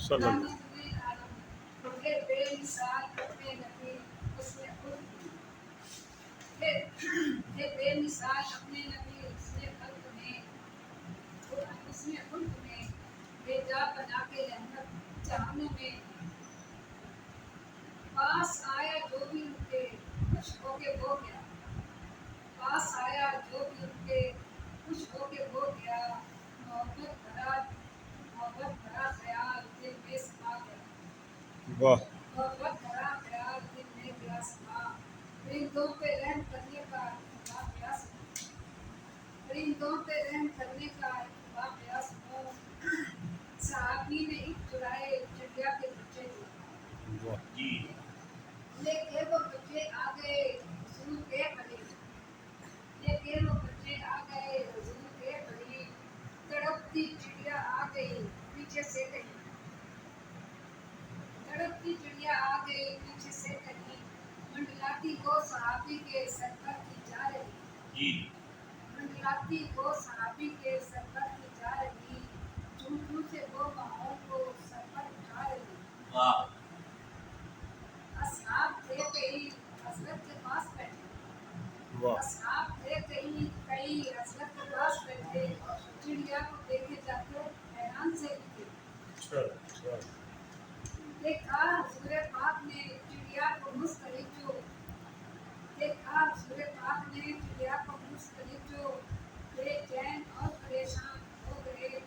صلی اللہ بے مثال اپنے نبی اس نے خود بے مثال اپنے نبی اس نے خود تمہیں بھیجا بنا کے رحمت جہانوں میں پاس آیا جو بھی ان کے خوش ہو کے ہو گیا پاس آیا جو بھی ان کے خوش ہو کے ہو گیا محبت بھرا خیال دل میں سما گیا واہ محبت بھرا خیال دل میں گیا سما پرندوں پہ رحم کرنے کا واقعہ سنو پرندوں پہ رحم کرنے کا واقعہ سنو صحابی نے ایک چرائے چڑیا کے بچے کو واہ لے کے وہ بچے آ گئے حضور کے قریب لے کے وہ بچے آ گئے حضور کے قریب تڑپتی چڑیا آ گئی پیچھے سے کہیں تڑپتی چڑیا آ گئی پیچھے سے کہیں منڈلاتی وہ صحابی کے سر پر کی جا رہی منڈلاتی وہ صحابی کے سر پر کی جا رہی چونٹوں سے وہ ماحول کو سر پر اٹھا رہی اصحاب تھے کئی حضرت کے پاس بیٹھے واہ اصحاب تھے کئی حضرت کے پاس بیٹھے چڑیا کو دیکھے جاتے حیران سے بھی تھے اچھا اچھا دیکھا حضور پاک نے چڑیا کو مستلق جو دیکھا حضور پاک نے چڑیا کو مستلق جو بے چین اور پریشان ہو گئے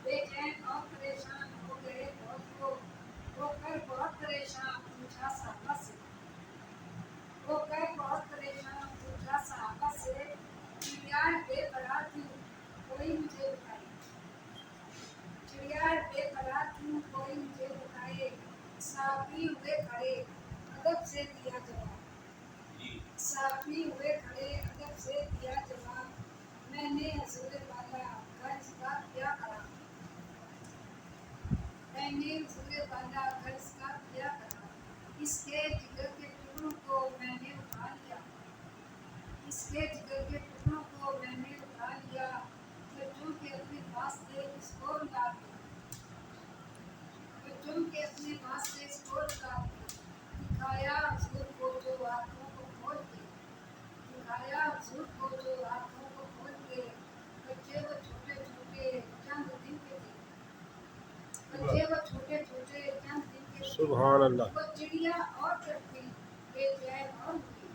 بے چین اور پریشان ہو گئے بہت کو ہو کر بہت پریشان پوچھا صحابہ سے ہو کر بہت پریشان پوچھا صحابہ سے چڑیا بے قرار کیوں کوئی مجھے بتائے چڑیا بے قرار کیوں کوئی مجھے بتائے صحابی ہوئے کھڑے ادب سے دیا جواب صحابی ہوئے کھڑے ادب سے دیا جواب میں نے حضور والا غرض کا کیا کرا میں نے حضور والا غرض کا کیا کرا اس کے جگر کے ٹکڑوں کو میں نے اٹھا لیا اس کے جگر کے ٹکڑوں کو میں نے اٹھا لیا بچوں کے اپنے پاس تھے اس کو لگا دیا بچوں کے اپنے پاس تھے اس کو لگا دیا دکھایا حضور کو جو آنکھوں کو کھول کے دکھایا حضور کو جو آنکھوں کو کھول کے بچے وہ چھوٹے چھوٹے چند دن کے تھے بچے وہ چھوٹے چھوٹے چند دن کے تھے سبحان اللہ وہ چڑیا اور تڑپی بے چین اور ہوئی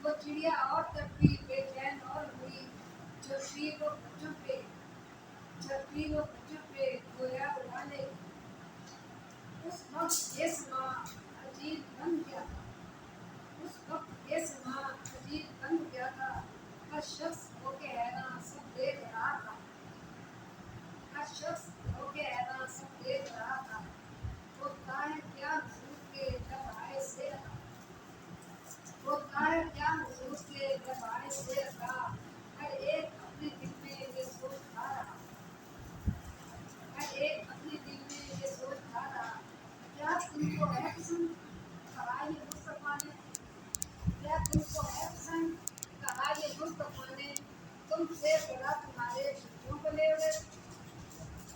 وہ چڑیا اور تڑپی بے چین اور ہوئی جھپی وہ بچوں پہ گویا اڑا لے اس وقت یہ سما عجیب بن گیا تھا اس وقت یہ سما عجیب بن گیا تھا ہر شخص ہو کے حیران سب دیکھ رہا تھا ہر شخص ہو کے حیران سب دیکھ رہا تھا ہوتا ہے کیا حضور کے جب آئے سے رہا ہوتا ہے کیا حضور کے جب آئے سے رہا ہر ایک اپنے دل میں یہ سوچ کھا رہا ہر ایک اپنے دل میں یہ سوچ کھا رہا کیا تم کو ہے پسند کہا یہ مصطفیٰ نے کیا تم کو ہے پسند کہا یہ مصطفیٰ نے تم سے بڑا تمہارے بچوں کو لے ہوئے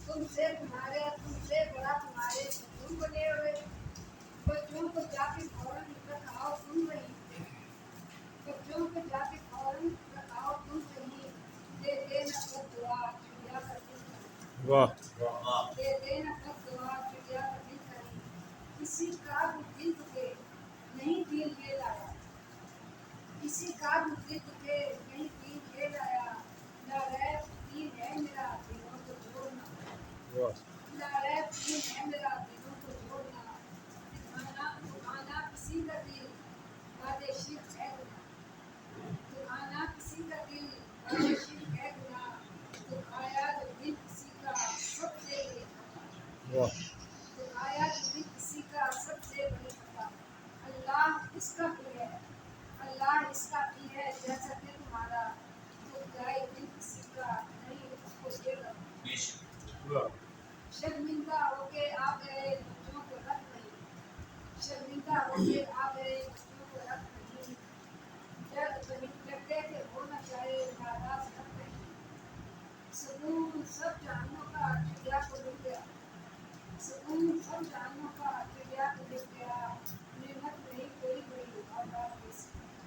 تم سے بڑا تمہارے بچوں کو لے ہوئے بچوں کو جا کے فوراً رکھاؤ تم رہی بچوں کو جا کے فوراً رکھاؤ تم رہی دے دینا خود دعا چڑیا کا دل کری واہ دے دینا خود دعا چڑیا کا دل کری کسی کا بھی دل تجھے نہیں دل یہ لایا کسی کا بھی دل تجھے نہیں دل یہ لایا لا ریب دین ہے میرا دلوں کو جوڑنا واہ لا ریب دین ہے میرا دلوں کو جوڑنا دکھانا کسی کا دل باد شرک ہے گناہ دکھانا کسی کا دل باد شرک ہے گناہ دکھایا جو دل کسی کا سب سے بڑی خطا واہ دکھایا جو دل کسی کا سب سے بڑی خطا اللہ اس کا بھی ہے اللہ اس کا بھی ہے جیسا کہ تمہارا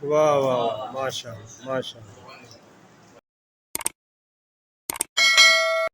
واہ واہ واہ، ماشاء اللہ ماشاء اللہ